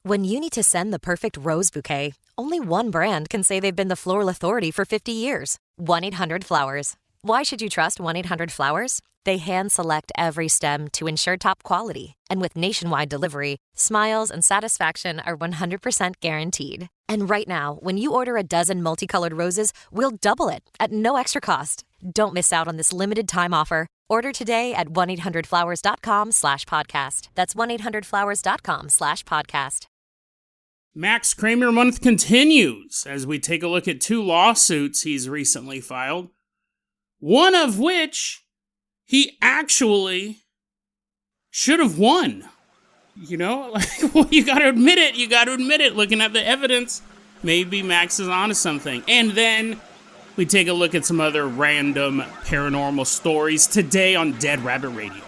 When you need to send the perfect rose bouquet, only one brand can say they've been the floral authority for 50 years. 1-800-Flowers. Why should you trust 1-800-Flowers? They hand-select every stem to ensure top quality. And with nationwide delivery, smiles and satisfaction are 100% guaranteed. And right now, when you order a dozen multicolored roses, we'll double it at no extra cost. Don't miss out on this limited time offer. Order today at 1-800-Flowers.com/podcast. That's 1-800-Flowers.com/podcast. Max Kremer month continues as we take a look at 2 lawsuits he's recently filed. One of which he actually should have won. You know, well, you gotta admit it, looking at the evidence. Maybe Max is onto something. And then we take a look at some other random paranormal stories today on Dead Rabbit Radio.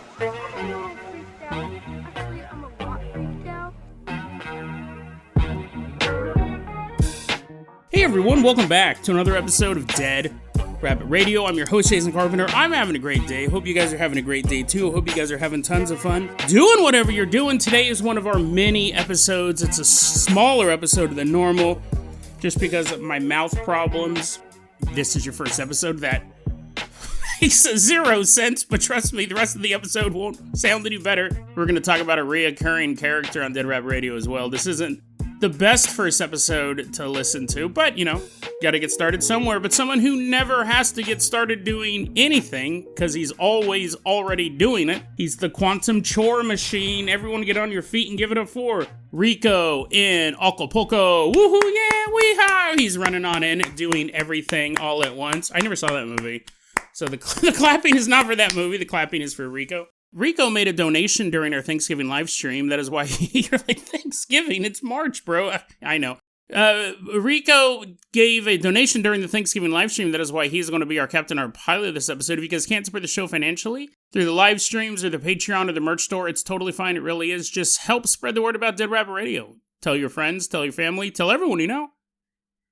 Hey everyone, welcome back to another episode of Dead Rabbit Radio. I'm your host, Jason Carpenter. I'm having a great day. Hope you guys are having a great day too. Hope you guys are having tons of fun doing whatever you're doing. Today is one of our mini episodes. It's a smaller episode than normal, just because of my mouth problems. This is your first episode. That makes 0 sense, but trust me, the rest of the episode won't sound any better. We're going to talk about a reoccurring character on Dead Rabbit Radio as well. This isn't the best first episode to listen to, but, you know, gotta get started somewhere. But someone who never has to get started doing anything, because he's always already doing it. He's the quantum chore machine. Everyone get on your feet and give it up for Rico in Acapulco. Woohoo, yeah, weehaw! He's running on in, doing everything all at once. I never saw that movie. So the clapping is not for that movie, the clapping is for Rico. Rico made a donation during our Thanksgiving live stream. That is why you're like, Thanksgiving? It's March, bro. I know. Rico gave a donation during the Thanksgiving live stream. That is why he's going to be our captain, our pilot this episode. If you guys can't support the show financially through the live streams or the Patreon or the merch store, it's totally fine. It really is. Just help spread the word about Dead Rabbit Radio. Tell your friends, tell your family, tell everyone you know.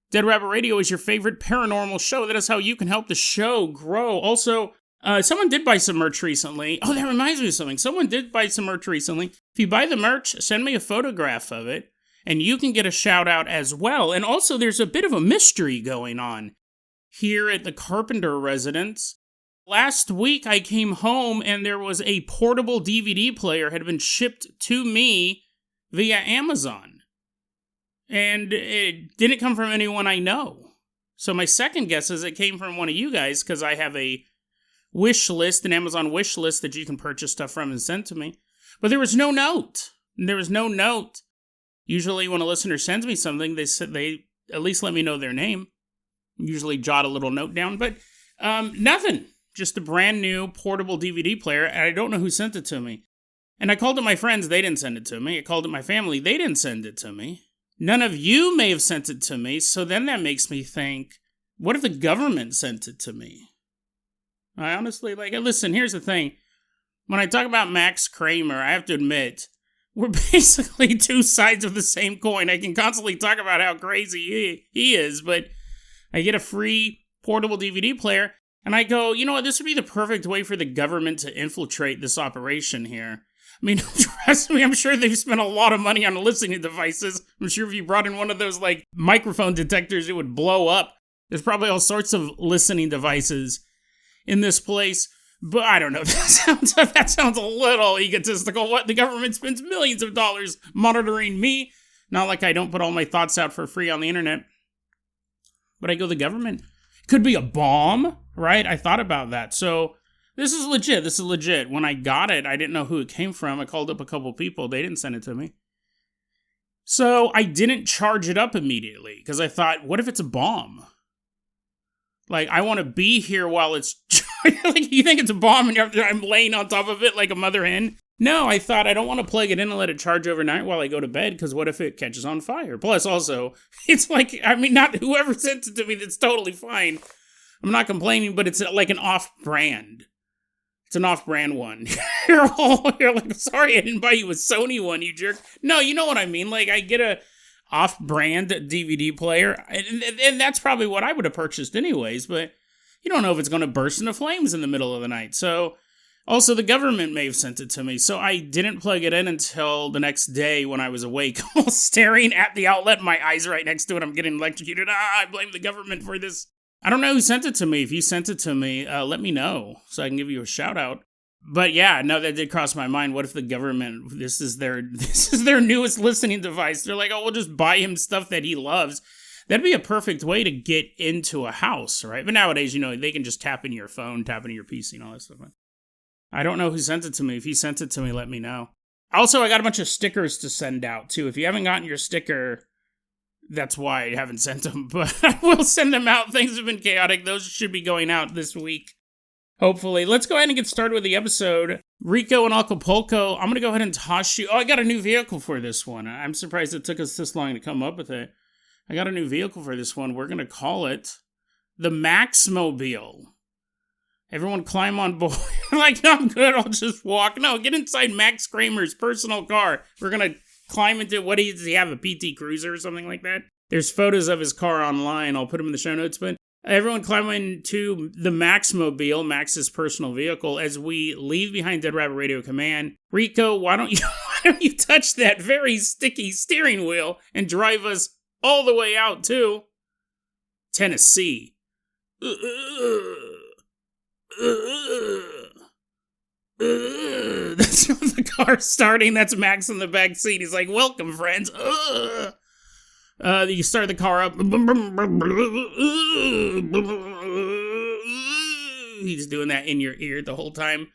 Dead Rabbit Radio is your favorite paranormal show. That is how you can help the show grow. Also, someone did buy some merch recently. Oh, that reminds me of something. Someone did buy some merch recently. If you buy the merch, send me a photograph of it, and you can get a shout out as well. And also, there's a bit of a mystery going on here at the Carpenter residence. Last week, I came home, and there was a portable DVD player had been shipped to me via Amazon. And it didn't come from anyone I know. So my second guess is it came from one of you guys, because I have a wish list, an Amazon wish list that you can purchase stuff from and send to me. But there was no note. Usually when a listener sends me something, they at least let me know their name. Usually jot a little note down, but nothing. Just a brand new portable DVD player, and I don't know who sent it to me. And I called it my friends, they didn't send it to me. I called it my family, they didn't send it to me. None of you may have sent it to me, so then that makes me think, what if the government sent it to me? I honestly, listen, here's the thing. When I talk about Max Kremer, I have to admit, we're basically 2 sides of the same coin. I can constantly talk about how crazy he is, but I get a free portable DVD player, and I go, you know what, this would be the perfect way for the government to infiltrate this operation here. I mean, trust me, I'm sure they've spent a lot of money on listening devices. I'm sure if you brought in one of those, microphone detectors, it would blow up. There's probably all sorts of listening devices in this place, but I don't know. That sounds a little egotistical. What? The government spends millions of dollars monitoring me? Not like I don't put all my thoughts out for free on the internet. But I go, the government could be a bomb, right? I thought about that. So this is legit. When I got it, I didn't know who it came from. I called up a couple people. They didn't send it to me. So I didn't charge it up immediately because I thought, what if it's a bomb? I want to be here while it's... you think it's a bomb and I'm laying on top of it like a mother hen? No, I thought I don't want to plug it in and let it charge overnight while I go to bed, because what if it catches on fire? Plus, also, it's not whoever sent it to me, that's totally fine. I'm not complaining, but it's like an off-brand. It's an off-brand one. You're like, sorry, I didn't buy you a Sony one, you jerk. No, you know what I mean. I get a off-brand DVD player, and that's probably what I would have purchased anyways, but you don't know if it's going to burst into flames in the middle of the night. So Also, the government may have sent it to me, so I didn't plug it in until the next day when I was awake, while staring at the outlet, my eyes right next to it. I'm getting electrocuted. I blame the government for this. I don't know who sent it to me. If you sent it to me, let me know so I can give you a shout out. But yeah, no, that did cross my mind. What if the government, this is their newest listening device? They're like, oh, we'll just buy him stuff that he loves. That'd be a perfect way to get into a house, right? But nowadays, they can just tap into your phone, tap into your PC and all that stuff. I don't know who sent it to me. If he sent it to me, let me know. Also, I got a bunch of stickers to send out, too. If you haven't gotten your sticker, that's why I haven't sent them. But I will send them out. Things have been chaotic. Those should be going out this week. Hopefully. Let's go ahead and get started with the episode. Rico and Acapulco. I'm going to go ahead and toss you. Oh, I got a new vehicle for this one. I'm surprised it took us this long to come up with it. I got a new vehicle for this one. We're going to call it the Max-mobile. Everyone climb on board. Like, no, I'm good, I'll just walk. No, get inside Max Kremer's personal car. We're going to climb into, does he have, a PT Cruiser or something like that? There's photos of his car online. I'll put them in the show notes. But everyone climb into the Max-mobile, Max's personal vehicle, as we leave behind Dead Rabbit Radio Command. Rico, why don't you touch that very sticky steering wheel and drive us all the way out to Tennessee. That's not the car starting. That's Max in the back seat. He's like, welcome, friends. You start the car up. He's doing that in your ear the whole time.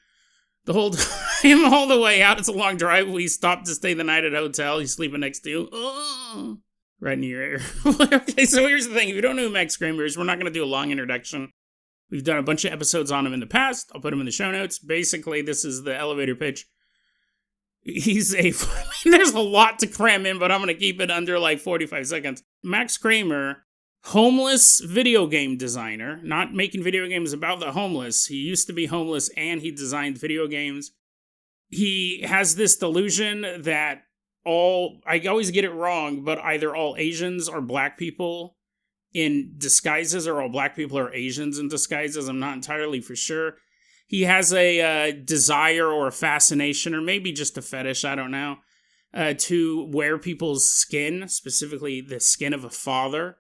All the way out. It's a long drive. We stop to stay the night at a hotel. He's sleeping next to you. Right in your ear. Okay, so here's the thing. If you don't know who Max Kremer is, we're not going to do a long introduction. We've done a bunch of episodes on him in the past. I'll put him in the show notes. Basically, this is the elevator pitch. There's a lot to cram in, but I'm going to keep it under like 45 seconds. Max Kremer, homeless video game designer, not making video games about the homeless. He used to be homeless and he designed video games. He has this delusion that I always get it wrong, but either all Asians are black people in disguises or all black people are Asians in disguises. I'm not entirely for sure. He has a desire or a fascination or maybe just a fetish, I don't know, to wear people's skin, specifically the skin of a father.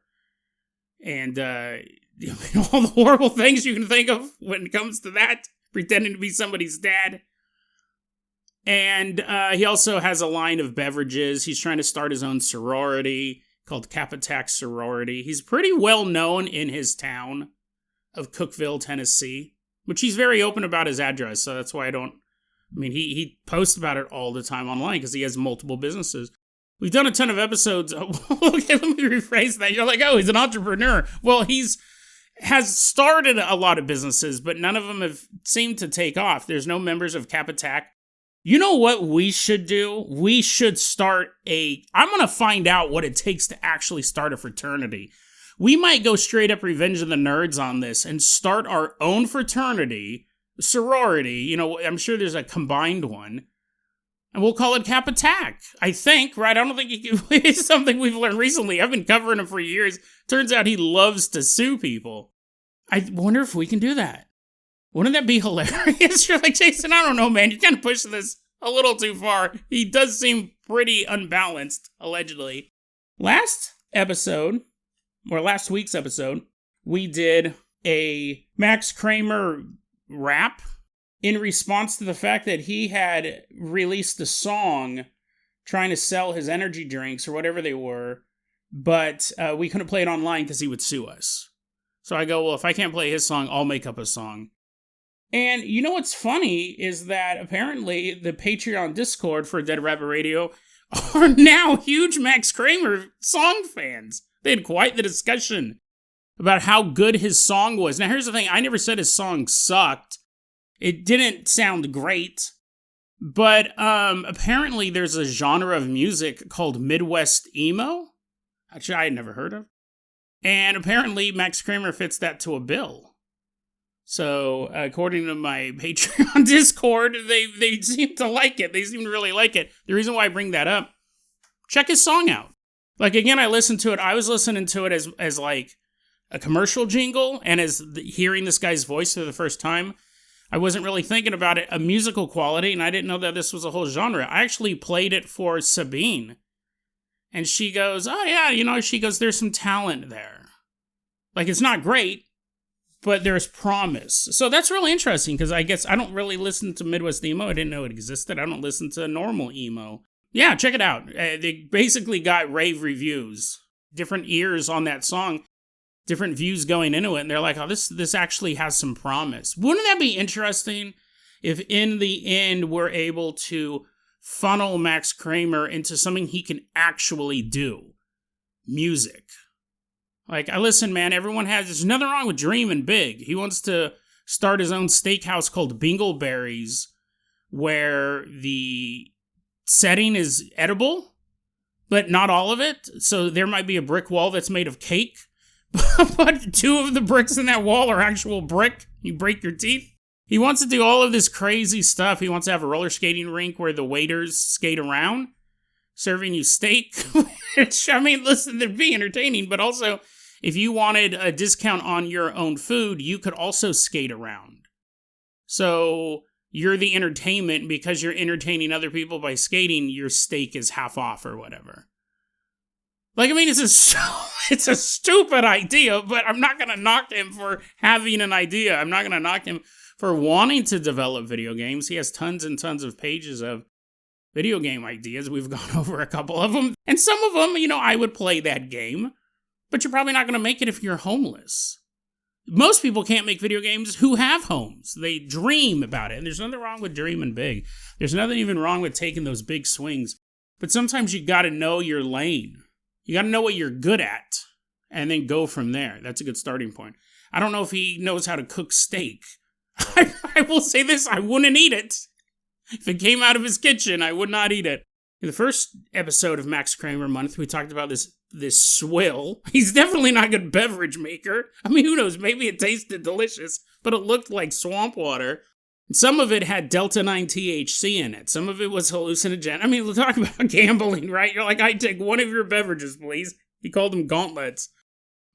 And all the horrible things you can think of when it comes to that, pretending to be somebody's dad. And he also has a line of beverages. He's trying to start his own sorority called Kappa Tax Sorority. He's pretty well known in his town of Cookeville, Tennessee, which he's very open about his address, so that's why he posts about it all the time online because he has multiple businesses. We've done a ton of episodes. Okay, let me rephrase that. You're like, oh, he's an entrepreneur. Well, has started a lot of businesses, but none of them have seemed to take off. There's no members of Kappa Tax. You know what we should do? We should start I'm going to find out what it takes to actually start a fraternity. We might go straight up Revenge of the Nerds on this and start our own fraternity, sorority. I'm sure there's a combined one. And we'll call it Kappa Tax, I think, right? I don't think it's something we've learned recently. I've been covering him for years. Turns out he loves to sue people. I wonder if we can do that. Wouldn't that be hilarious? You're like, Jason, I don't know, man. You're kind of pushing this a little too far. He does seem pretty unbalanced, allegedly. Last week's episode, we did a Max Kremer rap in response to the fact that he had released a song trying to sell his energy drinks or whatever they were, but we couldn't play it online because he would sue us. So I go, well, if I can't play his song, I'll make up a song. And you know what's funny is that apparently the Patreon Discord for Dead Rabbit Radio are now huge Max Kremer song fans. They had quite the discussion about how good his song was. Now here's the thing, I never said his song sucked. It didn't sound great. But apparently there's a genre of music called Midwest Emo. Actually, I had never heard of. And apparently Max Kremer fits that to a bill. So, according to my Patreon Discord, they seem to like it. They seem to really like it. The reason why I bring that up, check his song out. Like, again, I listened to it. I was listening to it as like a commercial jingle and as hearing this guy's voice for the first time. I wasn't really thinking about it, a musical quality, and I didn't know that this was a whole genre. I actually played it for Sabine, and she goes, oh yeah, she goes, there's some talent there. Like, it's not great, but there's promise. So that's really interesting, because I guess I don't really listen to Midwest emo. I didn't know it existed. I don't listen to normal emo. Yeah, check it out. They basically got rave reviews, different ears on that song, different views going into it, and they're like, oh, this actually has some promise. Wouldn't that be interesting if in the end we're able to funnel Max Kremer into something he can actually do? Music. Like, listen, man, there's nothing wrong with dreaming big. He wants to start his own steakhouse called Bingleberries, where the setting is edible, but not all of it. So there might be a brick wall that's made of cake, but 2 of the bricks in that wall are actual brick. You break your teeth. He wants to do all of this crazy stuff. He wants to have a roller skating rink where the waiters skate around, serving you steak. Which, I mean, listen, they'd be entertaining, but also, if you wanted a discount on your own food, you could also skate around. So you're the entertainment, because you're entertaining other people by skating, your steak is half off or whatever. Like, I mean, it's a stupid idea, but I'm not going to knock him for having an idea. I'm not going to knock him for wanting to develop video games. He has tons and tons of pages of video game ideas. We've gone over a couple of them. And some of them, I would play that game, but you're probably not going to make it if you're homeless. Most people can't make video games who have homes. They dream about it. And there's nothing wrong with dreaming big. There's nothing even wrong with taking those big swings. But sometimes you got to know your lane. You got to know what you're good at, and then go from there. That's a good starting point. I don't know if he knows how to cook steak. I will say this, I wouldn't eat it. If it came out of his kitchen, I would not eat it. In the first episode of Max Kremer Month, we talked about this swill. He's definitely not a good beverage maker. I mean, who knows? Maybe it tasted delicious, but it looked like swamp water. Some of it had Delta-9 THC in it. Some of it was hallucinogen. I mean, we're talking about gambling, right? You're like, I'd take one of your beverages, please. He called them Gauntlets.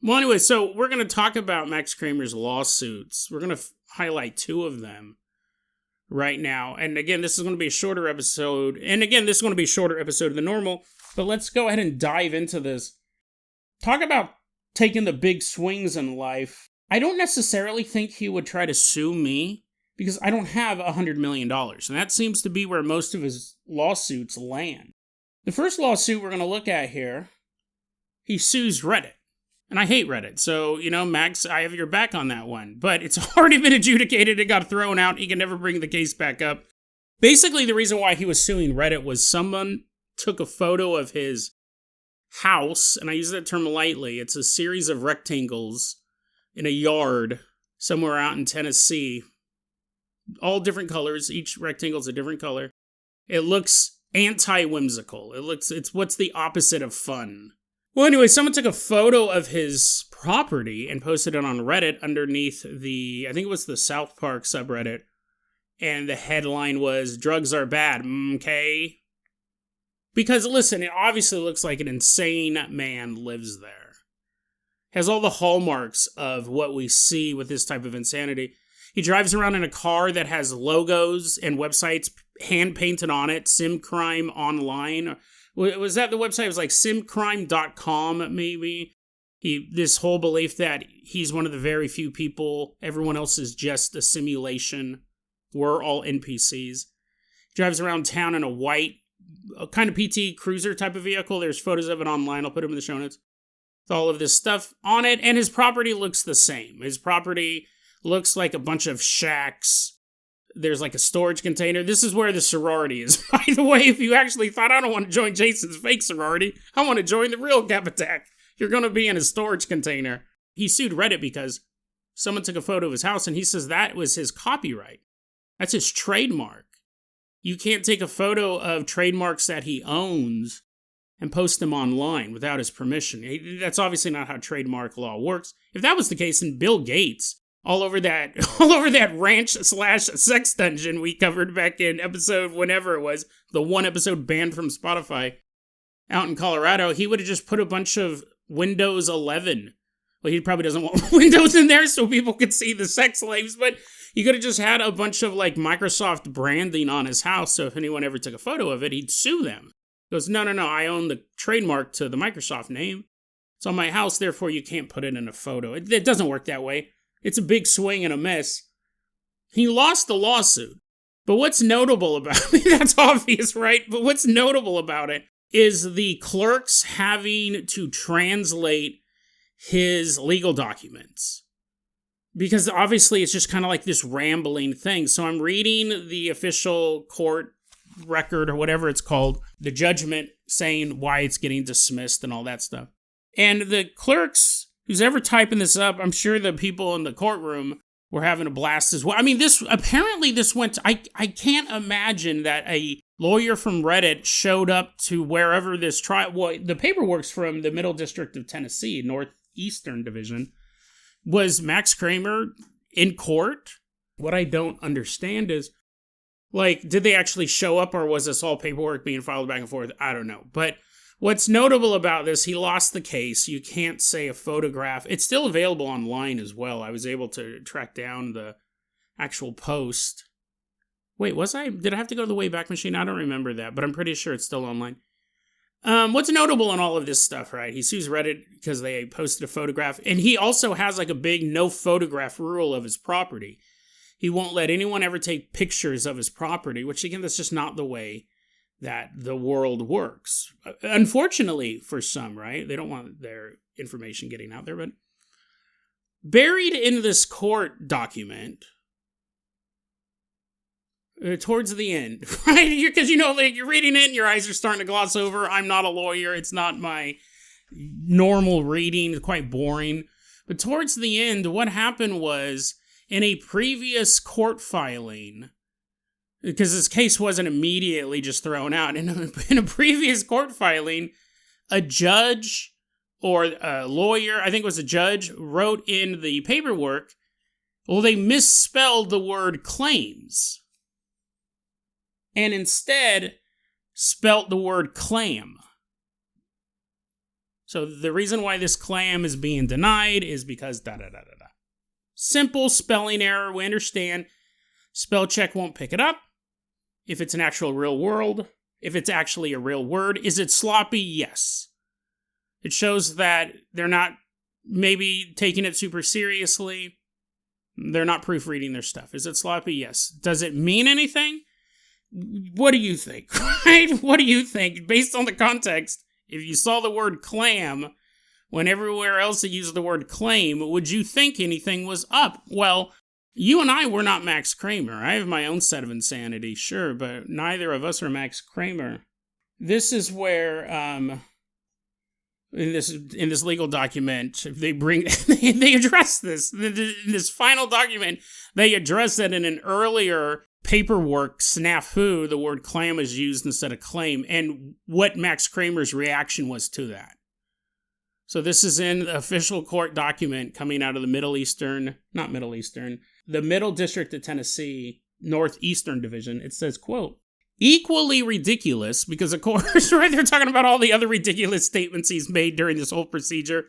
Well, anyway, so we're going to talk about Max Kremer's lawsuits. We're going to highlight 2 of them right now. And again, this is going to be a shorter episode. And again, this is going to be a shorter episode than normal. But let's go ahead and dive into this. Talk about taking the big swings in life. I don't necessarily think he would try to sue me, because I don't have $100 million, and that seems to be where most of his lawsuits land. The first lawsuit we're going to look at here, he sues Reddit. And I hate Reddit, so, Max, I have your back on that one. But it's already been adjudicated, it got thrown out, he can never bring the case back up. Basically, the reason why he was suing Reddit was someone took a photo of his house, and I use that term lightly, it's a series of rectangles in a yard somewhere out in Tennessee. All different colors. Each rectangle is a different color. It looks anti-whimsical. It's what's the opposite of fun. Well, anyway, someone took a photo of his property and posted it on Reddit underneath I think it was the South Park subreddit. And the headline was, "Drugs are bad, okay?" Because, listen, it obviously looks like an insane man lives there. Has all the hallmarks of what we see with this type of insanity. He drives around in a car that has logos and websites hand-painted on it. Simcrime Online. Was that the website? It was like simcrime.com, maybe. This whole belief that he's one of the very few people. Everyone else is just a simulation. We're all NPCs. Drives around town in a white, kind of PT cruiser type of vehicle. There's photos of it online. I'll put them in the show notes. With all of this stuff on it. And his property looks the same. His property looks like a bunch of shacks. There's like a storage container. This is where the sorority is. By the way, if you actually thought, I don't want to join Jason's fake sorority, I want to join the real Gap Attack, you're going to be in a storage container. He sued Reddit because someone took a photo of his house and he says that was his copyright. That's his trademark. You can't take a photo of trademarks that he owns and post them online without his permission. That's obviously not how trademark law works. If that was the case, then Bill Gates, all over that ranch/sex dungeon we covered back in episode whenever it was, the one episode banned from Spotify out in Colorado, he would have just put a bunch of Windows 11. Well, he probably doesn't want Windows in there so people could see the sex slaves, but He could have just had a bunch of like Microsoft branding on his house, so if anyone ever took a photo of it, he'd sue them. He goes, no, I own the trademark to the Microsoft name. It's on my house, therefore you can't put it in a photo. It doesn't work that way. It's a big swing and a miss. He lost the lawsuit. But what's notable about it, that's obvious, right? But what's notable about it is the clerks having to translate his legal documents. Because obviously it's just kind of like this rambling thing. So I'm reading the official court record or whatever it's called, the judgment saying why it's getting dismissed and all that stuff. And the clerks, who's ever typing this up, I'm sure the people in the courtroom were having a blast as well. I mean, this went, I can't imagine that a lawyer from Reddit showed up to wherever this trial, well, the paperwork's from the Middle District of Tennessee, Northeastern Division. Was Max Kremer in court? What I don't understand is, like, did they actually show up or was this all paperwork being filed back and forth? I don't know. But what's notable about this, he lost the case. You can't say a photograph. It's still available online as well. I was able to track down the actual post. Wait, did I have to go to the Wayback Machine? I don't remember that, but I'm pretty sure it's still online. What's notable in all of this stuff, right? He sues Reddit because they posted a photograph, and he also has like a big no photograph rule of his property. He won't let anyone ever take pictures of his property, which again, that's just not the way that the world works. Unfortunately for some, right? They don't want their information getting out there, but buried in this court document, towards the end, right? Because, like you're reading it and your eyes are starting to gloss over. I'm not a lawyer. It's not my normal reading. It's quite boring. But towards the end, what happened was in a previous court filing, because this case wasn't immediately just thrown out, in a previous court filing, a judge or a lawyer, I think it was a judge, wrote in the paperwork, well, they misspelled the word claims. And instead spelt the word clam. So the reason why this clam is being denied is because da-da-da-da-da. Simple spelling error, we understand. Spell check won't pick it up. If it's an actual real word, if it's actually a real word. Is it sloppy? Yes. It shows that they're not maybe taking it super seriously. They're not proofreading their stuff. Is it sloppy? Yes. Does it mean anything? What do you think, right? What do you think? Based on the context, if you saw the word clam when everywhere else it used the word claim, would you think anything was up? Well, you and I were not Max Kremer. I have my own set of insanity, sure, but neither of us are Max Kremer. This is where, in this legal document, they address this. In this final document, they address that in an earlier paperwork snafu, the word clam is used instead of claim, and what Max Kremer's reaction was to that. So this is in the official court document coming out of the the Middle District of Tennessee, Northeastern Division. It says, quote, equally ridiculous, because of course, right, they're talking about all the other ridiculous statements he's made during this whole procedure.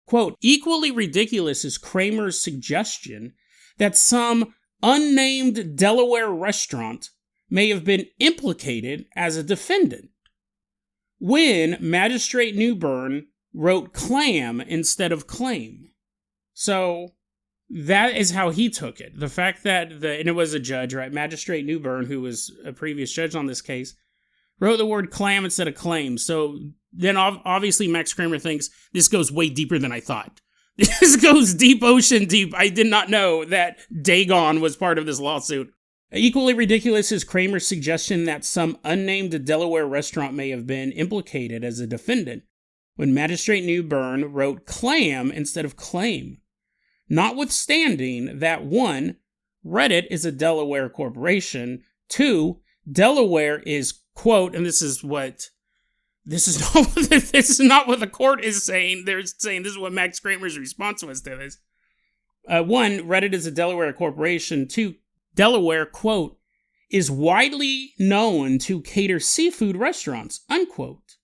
Quote, equally ridiculous is Kremer's suggestion that some unnamed Delaware restaurant may have been implicated as a defendant when Magistrate Newbern wrote clam instead of claim. So that is how he took it. The fact that and it was a judge, right? Magistrate Newbern, who was a previous judge on this case, wrote the word clam instead of claim. So then obviously Max Kremer thinks this goes way deeper than I thought. This goes deep, ocean deep. I did not know that Dagon was part of this lawsuit. Equally ridiculous is Kremer's suggestion that some unnamed Delaware restaurant may have been implicated as a defendant when Magistrate Newbern wrote clam instead of claim. Notwithstanding that 1, Reddit is a Delaware corporation, 2, Delaware is, quote, and this is not what the court is saying. They're saying this is what Max Kremer's response was to this. 1, Reddit is a Delaware corporation. 2, Delaware, quote, is widely known to cater seafood restaurants, unquote.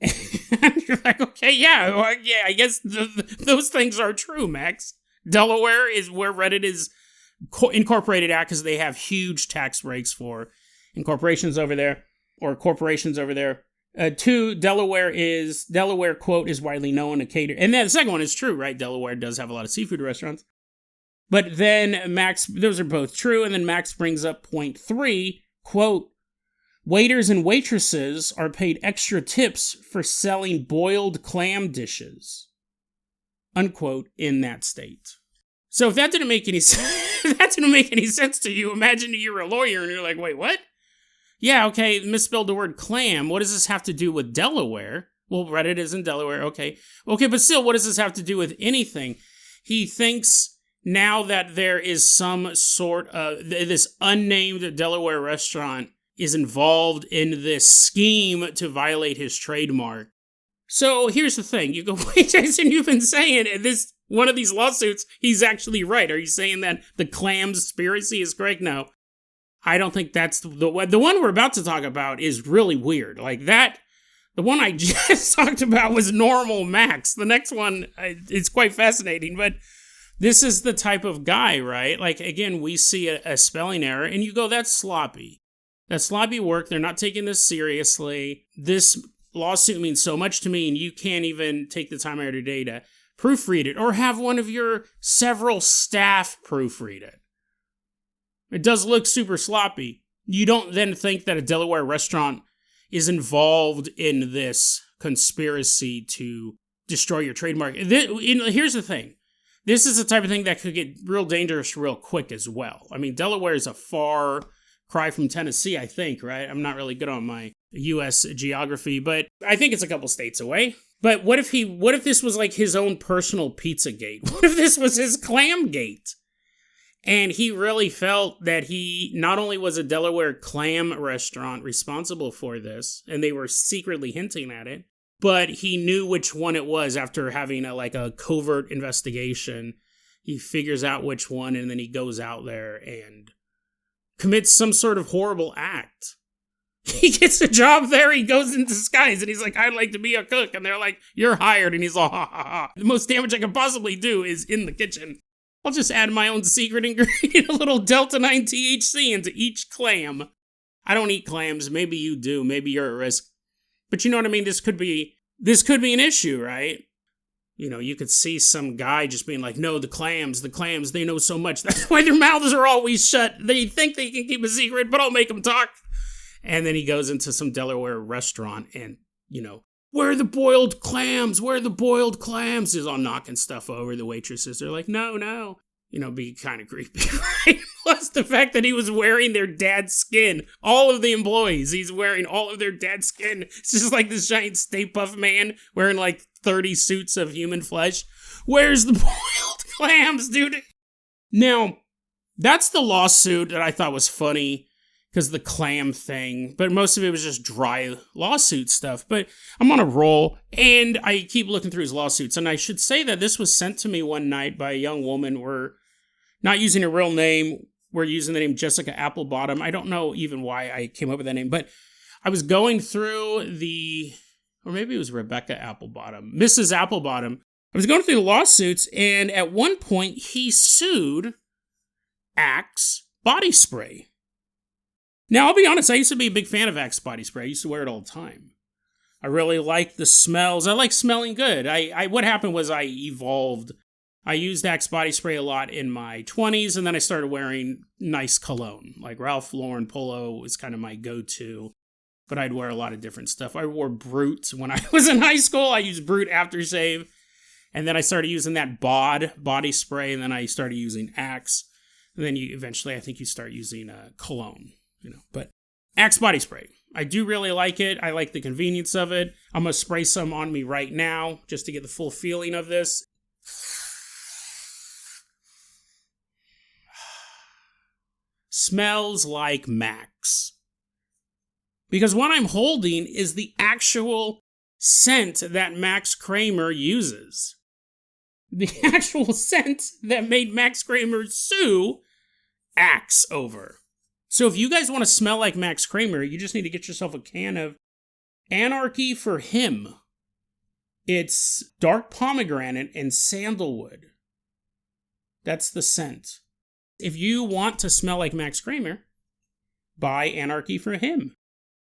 And you're like, okay, I guess those things are true, Max. Delaware is where Reddit is Incorporated Act because they have huge tax breaks for incorporations over there, or corporations over there. 2, Delaware, quote, is widely known to cater. And then the second one is true, right? Delaware does have a lot of seafood restaurants. But then Max, those are both true. And then Max brings up point 3, quote, waiters and waitresses are paid extra tips for selling boiled clam dishes, unquote, in that state. So if that didn't make any sense to you, imagine you're a lawyer and you're like, wait, what? Yeah, okay, misspelled the word clam. What does this have to do with Delaware? Well, Reddit is in Delaware, okay. Okay, but still, what does this have to do with anything? He thinks now that there is some sort of, this unnamed Delaware restaurant is involved in this scheme to violate his trademark. So here's the thing. You go, wait, Jason, you've been saying this, one of these lawsuits, he's actually right. Are you saying that the Clam-spiracy is correct? No. I don't think that's the one we're about to talk about is really weird. Like that, the one I just talked about was normal Max. The next one, it's quite fascinating, but this is the type of guy, right? Like, again, we see a spelling error and you go, that's sloppy. That's sloppy work. They're not taking this seriously. This lawsuit means so much to me and you can't even take the time out of your day to proofread it or have one of your several staff proofread it. It does look super sloppy. You don't then think that a Delaware restaurant is involved in this conspiracy to destroy your trademark. Here's the thing. This is the type of thing that could get real dangerous real quick as well. I mean, Delaware is a far cry from Tennessee, I think, right? I'm not really good on my U.S. geography, but I think it's a couple states away. But what if this was like his own personal Pizzagate? What if this was his Clamgate? And he really felt that he not only was a Delaware clam restaurant responsible for this, and they were secretly hinting at it, but he knew which one it was after having a covert investigation. He figures out which one, and then he goes out there and commits some sort of horrible act. He gets a job there, he goes in disguise, and he's like, I'd like to be a cook. And they're like, you're hired. And he's like, ha ha ha. The most damage I can possibly do is in the kitchen. I'll just add my own secret ingredient, a little Delta 9 THC into each clam. I don't eat clams. Maybe you do. Maybe you're at risk. But you know what I mean? This could be an issue, right? You know, you could see some guy just being like, no, the clams, they know so much. That's why their mouths are always shut. They think they can keep a secret, but I'll make them talk. And then he goes into some Delaware restaurant and, you know, where are the boiled clams? Where are the boiled clams? He's all knocking stuff over. The waitresses are like, no. You know, be kind of creepy, right? Plus the fact that he was wearing their dad's skin. All of the employees, he's wearing all of their dad's skin. It's just like this giant Stay Puft man wearing like 30 suits of human flesh. Where's the boiled clams, dude? Now, that's the lawsuit that I thought was funny. Because the clam thing, but most of it was just dry lawsuit stuff. But I'm on a roll, and I keep looking through his lawsuits. And I should say that this was sent to me one night by a young woman. We're not using a real name. We're using the name Jessica Applebottom. I don't know even why I came up with that name, but I was going through or maybe it was Rebecca Applebottom, Mrs. Applebottom. I was going through the lawsuits, and at one point, he sued Axe body spray. Now, I'll be honest, I used to be a big fan of Axe body spray. I used to wear it all the time. I really like the smells. I like smelling good. What happened was I evolved. I used Axe body spray a lot in my 20s, and then I started wearing nice cologne. Like Ralph Lauren Polo was kind of my go-to, but I'd wear a lot of different stuff. I wore Brute when I was in high school. I used Brute aftershave, and then I started using that Bod body spray, and then I started using Axe. And then eventually, I think you start using cologne. You know, but Axe body spray. I do really like it. I like the convenience of it. I'm going to spray some on me right now just to get the full feeling of this. Smells like Max. Because what I'm holding is the actual scent that Max Kremer uses. The actual scent that made Max Kremer sue Axe over. So if you guys want to smell like Max Kremer, you just need to get yourself a can of Anarchy for Him. It's dark pomegranate and sandalwood. That's the scent. If you want to smell like Max Kremer, buy Anarchy for him.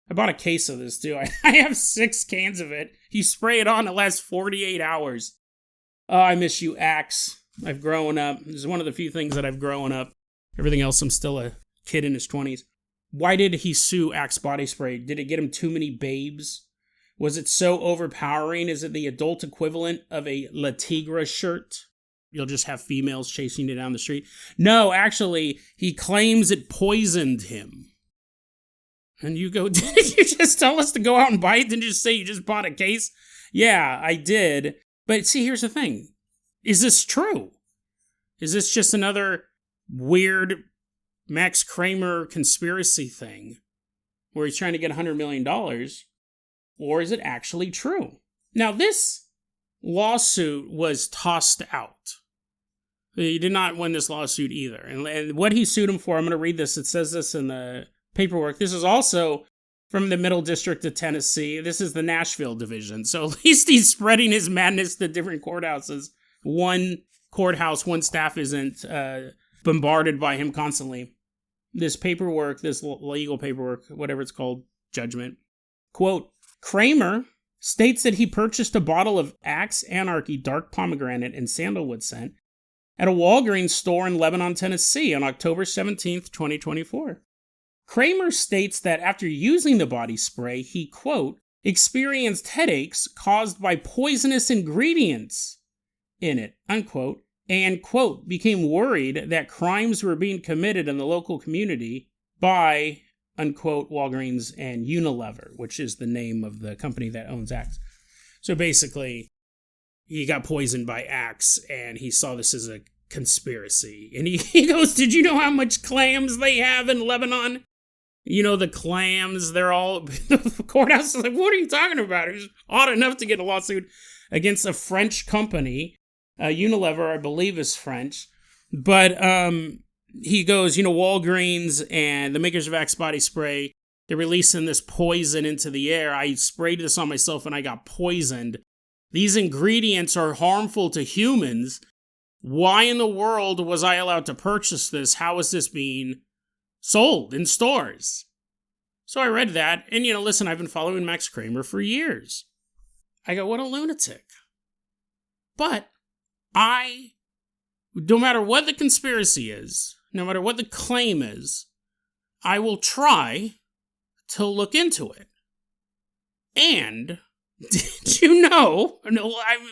I bought a case of this too. I have 6 cans of it. You spray it on, it lasts 48 hours. Oh, I miss you, Axe. I've grown up. This is one of the few things that I've grown up. Everything else, I'm still a kid in his 20s. Why did he sue Axe Body Spray? Did it get him too many babes? Was it so overpowering? Is it the adult equivalent of a La Tigra shirt? You'll just have females chasing you down the street. No, actually, he claims it poisoned him. And you go, did you just tell us to go out and buy it? Didn't you just say you just bought a case? Yeah, I did. But see, here's the thing. Is this true? Is this just another weird Max Kremer conspiracy thing where he's trying to get $100 million? Or is it actually true? Now, this lawsuit was tossed out. He did not win this lawsuit either. And what he sued him for, I'm going to read this. It says this in the paperwork. This is also from the Middle District of Tennessee. This is the Nashville division. So at least he's spreading his madness to different courthouses. One courthouse, one staff isn't bombarded by him constantly. This paperwork, this legal paperwork, whatever it's called, judgment. Quote, Kremer states that he purchased a bottle of Axe Anarchy Dark Pomegranate and Sandalwood scent at a Walgreens store in Lebanon, Tennessee on October 17th, 2024. Kremer states that after using the body spray, he, quote, experienced headaches caused by poisonous ingredients in it, unquote, and, quote, became worried that crimes were being committed in the local community by, unquote, Walgreens and Unilever, which is the name of the company that owns Axe. So basically, he got poisoned by Axe, and he saw this as a conspiracy. And he goes, did you know how much clams they have in Lebanon? You know, the clams, they're all, the courthouse is like, what are you talking about? It was odd enough to get a lawsuit against a French company. Unilever, I believe, is French. But he goes, you know, Walgreens and the makers of Axe Body Spray, they're releasing this poison into the air. I sprayed this on myself and I got poisoned. These ingredients are harmful to humans. Why in the world was I allowed to purchase this? How is this being sold in stores? So I read that, and, you know, listen, I've been following Max Kremer for years. I go, what a lunatic. But no matter what the conspiracy is, no matter what the claim is, I will try to look into it. And did you know,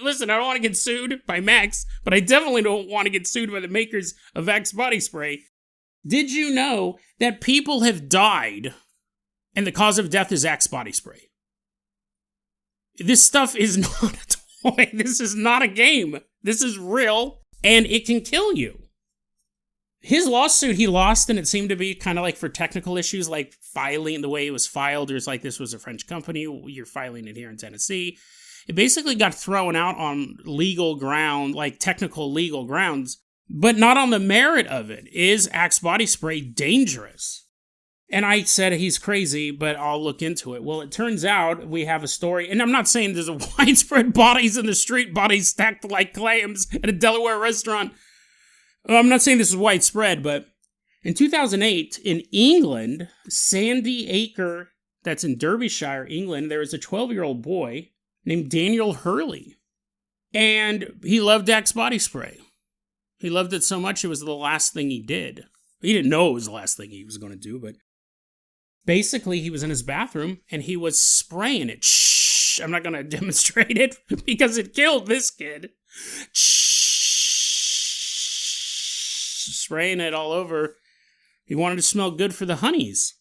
listen, I don't want to get sued by Max, but I definitely don't want to get sued by the makers of Axe Body Spray. Did you know that people have died and the cause of death is Axe Body Spray? This stuff is not a toy. This is not a game. This is real, and it can kill you. His lawsuit, he lost, and it seemed to be kind of like for technical issues, like filing, the way it was filed. There's like, this was a French company. You're filing it here in Tennessee. It basically got thrown out on legal ground, like technical legal grounds, but not on the merit of it. Is Axe Body Spray dangerous? And I said he's crazy, but I'll look into it. Well, it turns out we have a story, and I'm not saying there's a widespread bodies in the street, bodies stacked like clams at a Delaware restaurant. I'm not saying this is widespread, but in 2008, in England, Sandy Acre, that's in Derbyshire, England, there was a 12-year-old boy named Daniel Hurley. And he loved Axe Body Spray. He loved it so much it was the last thing he did. He didn't know it was the last thing he was going to do, but basically he was in his bathroom and he was spraying it. Shh, I'm not going to demonstrate it because it killed this kid. Spraying it all over. He wanted to smell good for the honeys.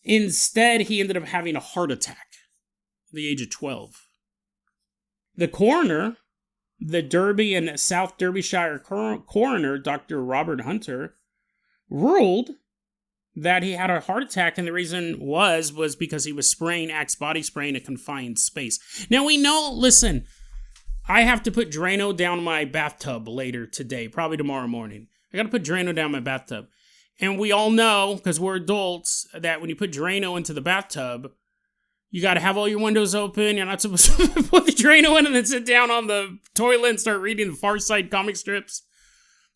Instead, he ended up having a heart attack at the age of 12. The coroner, the Derby and South Derbyshire coroner, Dr. Robert Hunter, ruled that he had a heart attack, and the reason was because he was spraying Axe Body Spray in a confined space. Now we know, listen, I have to put Drano down my bathtub later today, probably tomorrow morning. I got to put Drano down my bathtub. And we all know, because we're adults, that when you put Drano into the bathtub, you got to have all your windows open. You're not supposed to put the Drano in and then sit down on the toilet and start reading the Far Side comic strips.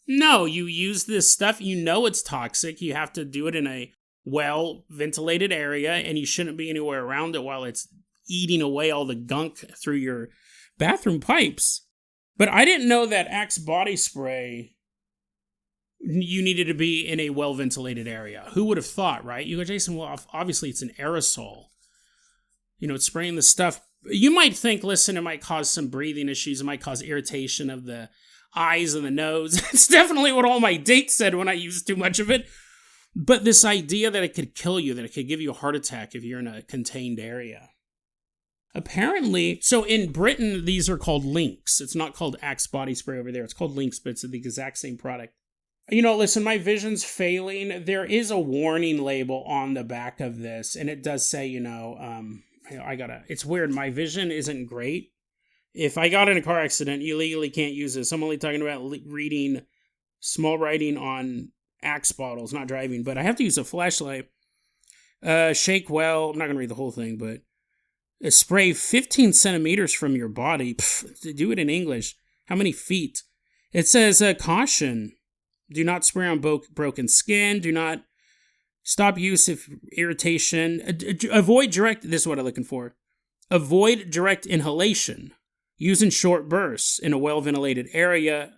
No, you use this stuff, you know it's toxic, you have to do it in a well-ventilated area, and you shouldn't be anywhere around it while it's eating away all the gunk through your bathroom pipes. But I didn't know that Axe body spray, you needed to be in a well-ventilated area. Who would have thought, right? You go, Jason, well, obviously it's an aerosol. You know, it's spraying the stuff. You might think, listen, it might cause some breathing issues. It might cause irritation of the eyes and the nose. It's definitely what all my dates said when I used too much of it. But this idea that it could kill you, that it could give you a heart attack if you're in a contained area. Apparently, so in Britain, these are called Lynx. It's not called Axe body spray over there. It's called Lynx, but it's the exact same product. You know, listen, my vision's failing. There is a warning label on the back of this, and it does say, it's weird. My vision isn't great. If I got in a car accident, you legally can't use this. I'm only talking about reading small writing on Axe bottles, not driving, but I have to use a flashlight. Shake well. I'm not going to read the whole thing, but spray 15 centimeters from your body. Do it in English. How many feet? It says, caution. Do not spray on broken skin. Do not stop use if irritation. Avoid direct, this is what I'm looking for. Avoid direct inhalation. Use in short bursts in a well-ventilated area.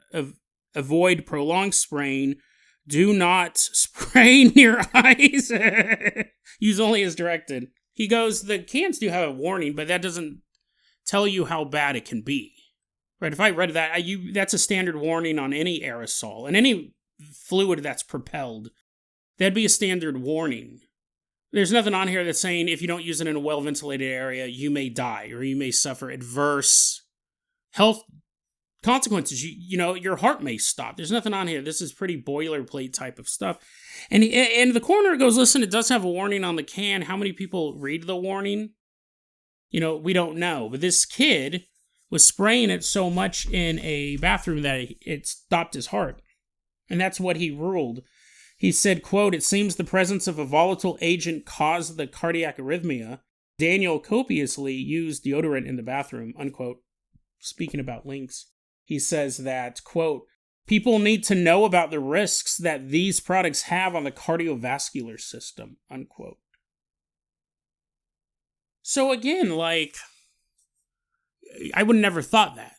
Avoid prolonged spraying. Do not spray near eyes. Use only as directed. He goes, the cans do have a warning, but that doesn't tell you how bad it can be. Right? If I read that, that's a standard warning on any aerosol and any fluid that's propelled. That'd be a standard warning. There's nothing on here that's saying if you don't use it in a well-ventilated area, you may die or you may suffer adverse health consequences. Your heart may stop. There's nothing on here. This is pretty boilerplate type of stuff. And the coroner goes, listen, it does have a warning on the can. How many people read the warning? We don't know. But this kid was spraying it so much in a bathroom that it stopped his heart. And that's what he ruled. He said, quote, it seems the presence of a volatile agent caused the cardiac arrhythmia. Daniel copiously used deodorant in the bathroom, unquote. Speaking about Lynx, he says that, quote, people need to know about the risks that these products have on the cardiovascular system, unquote. So again, I would have never thought that.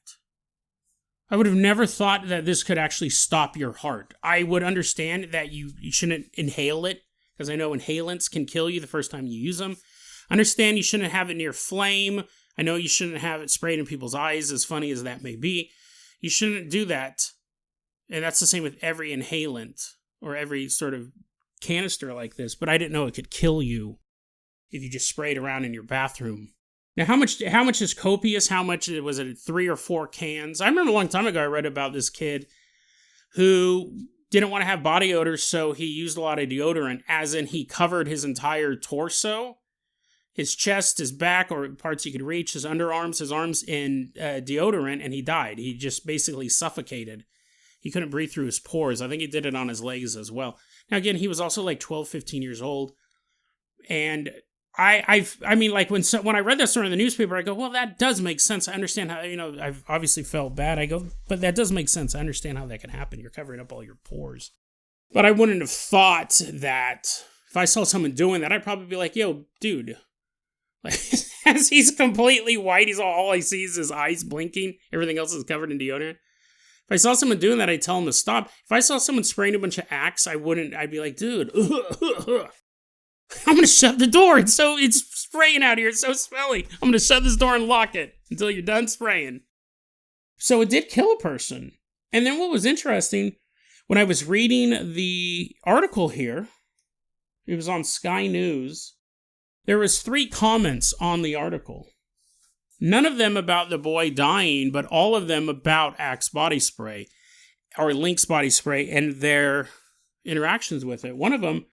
I would have never thought that this could actually stop your heart. I would understand that you shouldn't inhale it, because I know inhalants can kill you the first time you use them. I understand you shouldn't have it near flame. I know you shouldn't have it sprayed in people's eyes, as funny as that may be. You shouldn't do that. And that's the same with every inhalant or every sort of canister like this. But I didn't know it could kill you if you just sprayed around in your bathroom. Now, how much is copious? How much was it? 3 or 4 cans? I remember a long time ago I read about this kid who didn't want to have body odor, so he used a lot of deodorant, as in he covered his entire torso, his chest, his back, or parts he could reach, his underarms, his arms in deodorant, and he died. He just basically suffocated. He couldn't breathe through his pores. I think he did it on his legs as well. Now, again, he was also 12, 15 years old, and when I read that story in the newspaper, I go, well, that does make sense. I understand how, I've obviously felt bad. I go, but that does make sense. I understand how that can happen. You're covering up all your pores. But I wouldn't have thought that if I saw someone doing that, I'd probably be like, yo, dude. As he's completely white, all I see is his eyes blinking. Everything else is covered in deodorant. If I saw someone doing that, I'd tell him to stop. If I saw someone spraying a bunch of Axe, I'd be like, dude, I'm going to shut the door. It's spraying out here. It's so smelly. I'm going to shut this door and lock it until you're done spraying. So it did kill a person. And then what was interesting, when I was reading the article here, it was on Sky News, there was 3 comments on the article. None of them about the boy dying, but all of them about Axe body spray, or Lynx body spray, and their interactions with it. One of them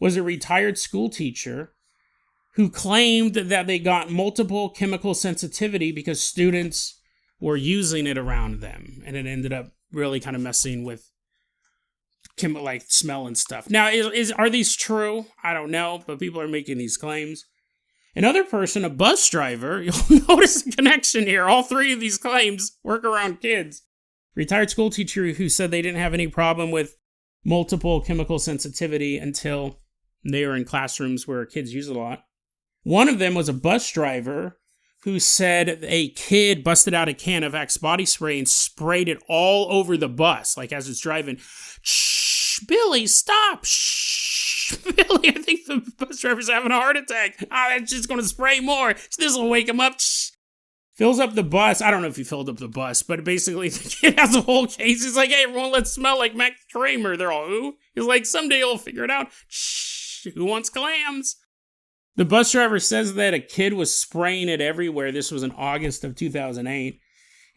was a retired school teacher who claimed that they got multiple chemical sensitivity because students were using it around them, and it ended up really kind of messing with smell and stuff. Now, are these true? I don't know, but people are making these claims. Another person, a bus driver, you'll notice a connection here. All 3 of these claims work around kids. Retired school teacher who said they didn't have any problem with multiple chemical sensitivity until they were in classrooms where kids use it a lot. One of them was a bus driver who said a kid busted out a can of Axe body spray and sprayed it all over the bus, like as it's driving. Shh, Billy, stop. Shh, Billy, I think the bus driver's having a heart attack. That's just going to spray more. This will wake him up. Shh. Fills up the bus. I don't know if he filled up the bus, but basically the kid has a whole case. He's like, hey, everyone, let's smell like Max Kremer. They're all, who? He's like, someday you'll figure it out. Shh, who wants clams? The bus driver says that a kid was spraying it everywhere. This was in August of 2008.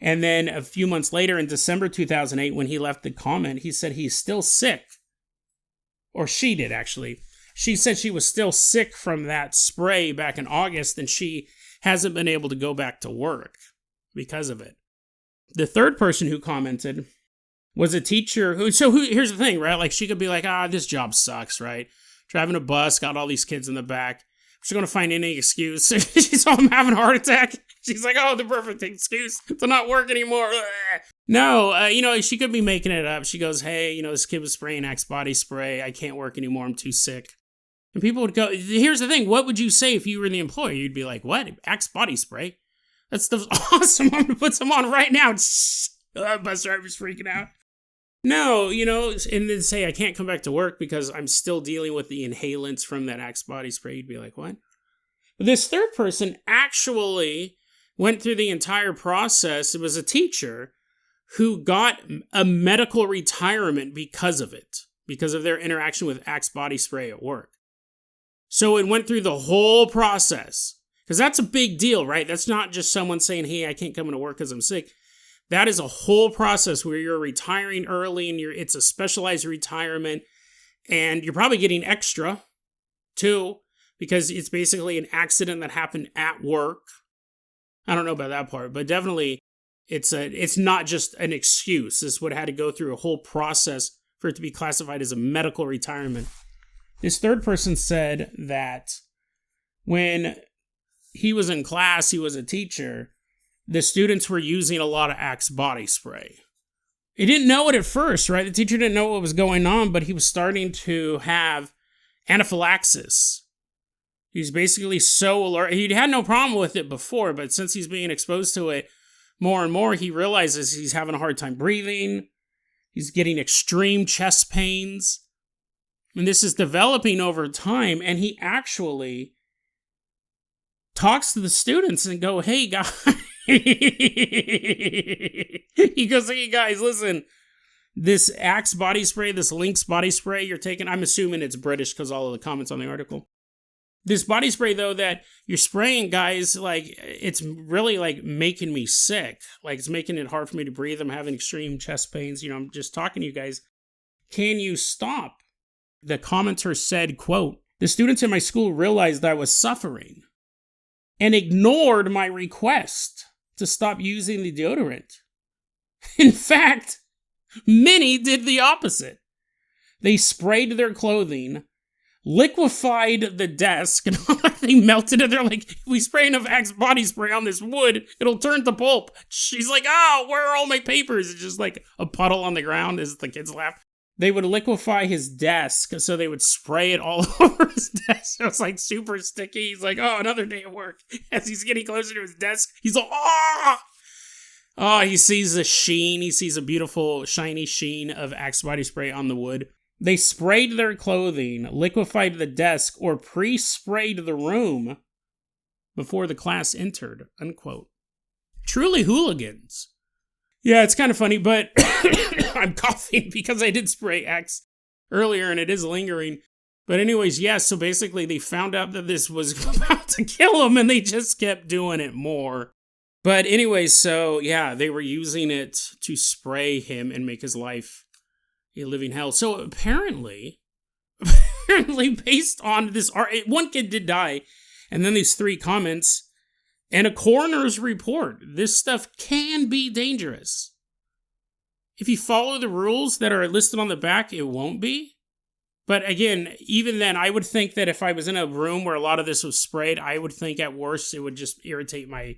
And then a few months later, in December 2008, when he left the comment, he said he's still sick. Or she did, actually. She said she was still sick from that spray back in August, and she hasn't been able to go back to work because of it. The third person who commented was a teacher who, here's the thing, right? Like, she could be like, this job sucks, right? Driving a bus, got all these kids in the back. She's going to find any excuse. She saw him having a heart attack. She's like, the perfect excuse to not work anymore. No, she could be making it up. She goes, hey, this kid was spraying Axe body spray. I can't work anymore. I'm too sick. And people would go, here's the thing. What would you say if you were the employer? You'd be like, what? Axe body spray? That stuff's awesome. I'm going to put some on right now. Bus driver's freaking out. No, and then say, I can't come back to work because I'm still dealing with the inhalants from that Axe body spray. You'd be like, what? But this third person actually went through the entire process. It was a teacher who got a medical retirement because of it, because of their interaction with Axe body spray at work. So it went through the whole process, because that's a big deal, right? That's not just someone saying, hey, I can't come into work because I'm sick. That is a whole process where you're retiring early, and it's a specialized retirement, and you're probably getting extra too, because it's basically an accident that happened at work. I don't know about that part, but definitely it's not just an excuse. This would have had to go through a whole process for it to be classified as a medical retirement. This third person said that when he was in class, he was a teacher, the students were using a lot of Axe body spray. He didn't know it at first, right? The teacher didn't know what was going on, but he was starting to have anaphylaxis. He's basically so alert. He'd had no problem with it before, but since he's being exposed to it more and more, he realizes he's having a hard time breathing. He's getting extreme chest pains. And this is developing over time, and he actually talks to the students and go, hey, guys. He goes, hey, guys, listen. This Axe body spray, this Lynx body spray you're taking, I'm assuming it's British because all of the comments on the article. This body spray, though, that you're spraying, guys, like, it's really, like, making me sick. Like, it's making it hard for me to breathe. I'm having extreme chest pains. I'm just talking to you guys. Can you stop? The commenter said, quote, the students in my school realized I was suffering and ignored my request to stop using the deodorant. In fact, many did the opposite. They sprayed their clothing, liquefied the desk, and they melted it. They're like, if we spray enough Axe body spray on this wood, it'll turn to pulp. She's like, where are all my papers? It's just like a puddle on the ground as the kids laugh. They would liquefy his desk, so they would spray it all over his desk. So it's like super sticky. He's like, another day at work. As he's getting closer to his desk, he's like, he sees the sheen. He sees a beautiful, shiny sheen of Axe body spray on the wood. They sprayed their clothing, liquefied the desk, or pre-sprayed the room before the class entered, unquote. Truly hooligans. Yeah, it's kind of funny, but I'm coughing because I did spray Axe earlier and it is lingering. But anyways, so basically they found out that this was about to kill him and they just kept doing it more. But anyways, they were using it to spray him and make his life a living hell. So apparently based on this, one kid did die, and then these 3 comments, and a coroner's report, this stuff can be dangerous. If you follow the rules that are listed on the back, it won't be. But again, even then, I would think that if I was in a room where a lot of this was sprayed, I would think at worst it would just irritate my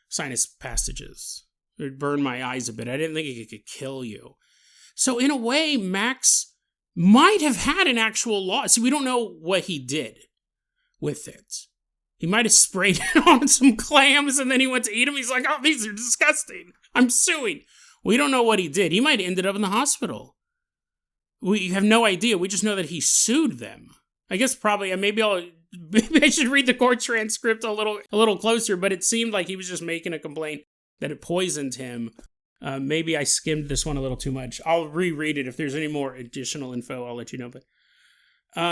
sinus passages. It would burn my eyes a bit. I didn't think it could kill you. So in a way, Max might have had an actual law. See, we don't know what he did with it. He might have sprayed it on some clams and then he went to eat them. He's like, oh, these are disgusting. I'm suing. We don't know what he did. He might have ended up in the hospital. We have no idea. We just know that he sued them. I guess probably, maybe I should read the court transcript a little closer, but it seemed like he was just making a complaint that it poisoned him. Maybe I skimmed this one a little too much. I'll reread it. If there's any more additional info, I'll let you know. But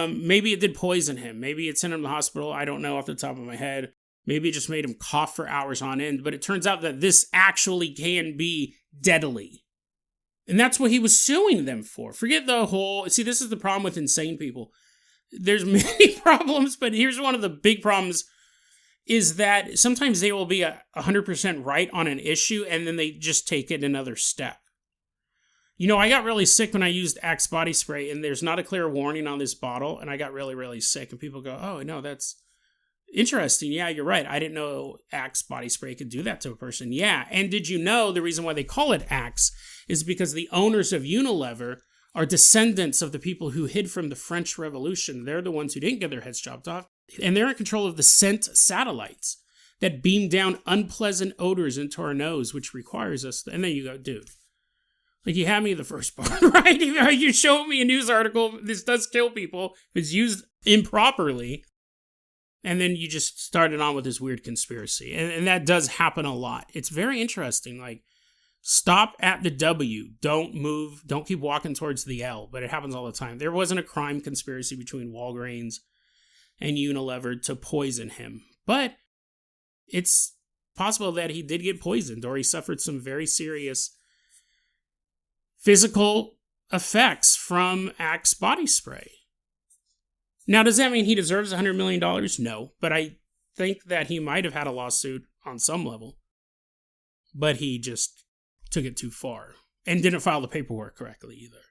maybe it did poison him. Maybe it sent him to the hospital. I don't know off the top of my head. Maybe it just made him cough for hours on end. But it turns out that this actually can be deadly. And that's what he was suing them for. Forget the whole... See, this is the problem with insane people. There's many problems, but here's one of the big problems is that sometimes they will be 100% right on an issue and then they just take it another step. You know, I got really sick when I used Axe body spray and there's not a clear warning on this bottle and I got really, really sick and people go, oh, no, that's interesting. Yeah, you're right. I didn't know Axe body spray could do that to a person. Yeah, and did you know the reason why they call it Axe is because the owners of Unilever are descendants of the people who hid from the French Revolution. They're the ones who didn't get their heads chopped off. And they're in control of the scent satellites that beam down unpleasant odors into our nose, which requires us... And then you go, dude, like you had me the first part, right? You showed me a news article. This does kill people. It's used improperly. And then you just started on with this weird conspiracy. And that does happen a lot. It's very interesting. Like, stop at the W. Don't move. Don't keep walking towards the L. But it happens all the time. There wasn't a crime conspiracy between Walgreens and Unilever to poison him. But it's possible that he did get poisoned or he suffered some very serious physical effects from Axe body spray. Now, does that mean he deserves $100 million? No, but I think that he might have had a lawsuit on some level. But he just took it too far and didn't file the paperwork correctly either.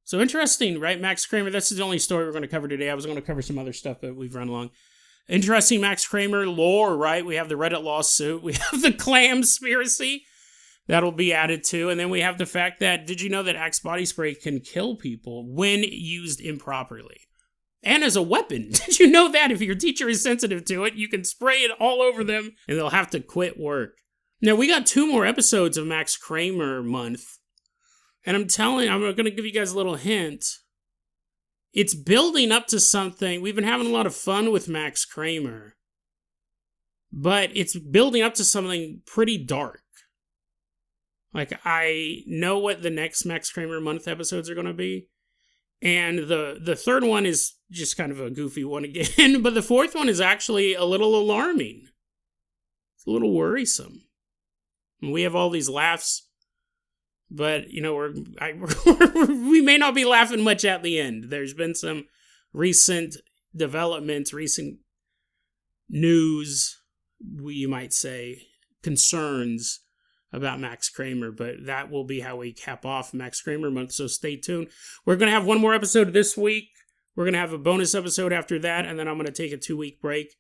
So interesting, right? Max Kremer, that's the only story we're going to cover today. I was going to cover some other stuff, but we've run along. Interesting Max Kremer lore, right? We have the Reddit lawsuit. We have the Clam-spiracy. That'll be added to. And then we have the fact that, did you know that Axe body spray can kill people when used improperly? And as a weapon. Did you know that if your teacher is sensitive to it, you can spray it all over them and they'll have to quit work? Now, we got 2 more episodes of Max Kremer month. And I'm going to give you guys a little hint. It's building up to something. We've been having a lot of fun with Max Kremer. But it's building up to something pretty dark. Like, I know what the next Max Kremer month episodes are going to be. And the third one is just kind of a goofy one again. But the fourth one is actually a little alarming. It's a little worrisome. And we have all these laughs. But, you know, we may not be laughing much at the end. There's been some recent developments, recent news, you might say, concerns about Max Kremer, but that will be how we cap off Max Kremer month, so stay tuned. We're going to have one more episode this week. We're going to have a bonus episode after that, and then I'm going to take a 2-week break.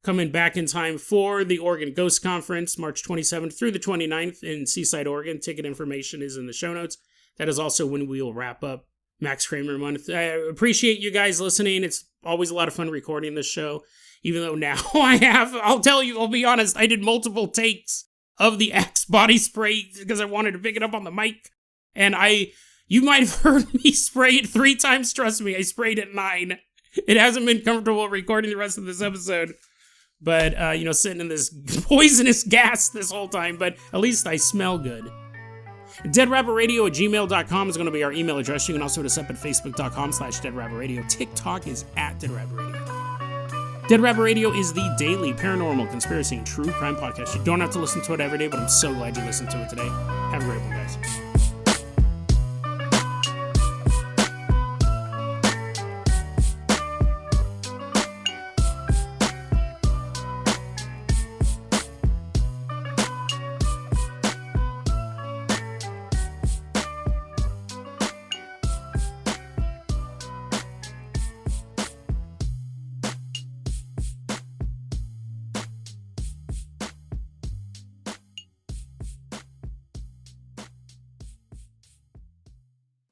Coming back in time for the Oregon Ghost Conference, March 27th through the 29th in Seaside, Oregon. Ticket information is in the show notes. That is also when we will wrap up Max Kremer month. I appreciate you guys listening. It's always a lot of fun recording this show, even though now I'll be honest, I did multiple takes of the Axe body spray because I wanted to pick it up on the mic. And you might have heard me spray it 3 times. Trust me, I sprayed it 9. It hasn't been comfortable recording the rest of this episode. But, sitting in this poisonous gas this whole time. But at least I smell good. DeadRabbitRadio@gmail.com is going to be our email address. You can also hit us up at Facebook.com/DeadRabbitRadio. TikTok is at DeadRabbitRadio. Dead Rabbit Radio is the daily paranormal, conspiracy, and true crime podcast. You don't have to listen to it every day, but I'm so glad you listened to it today. Have a great one, guys.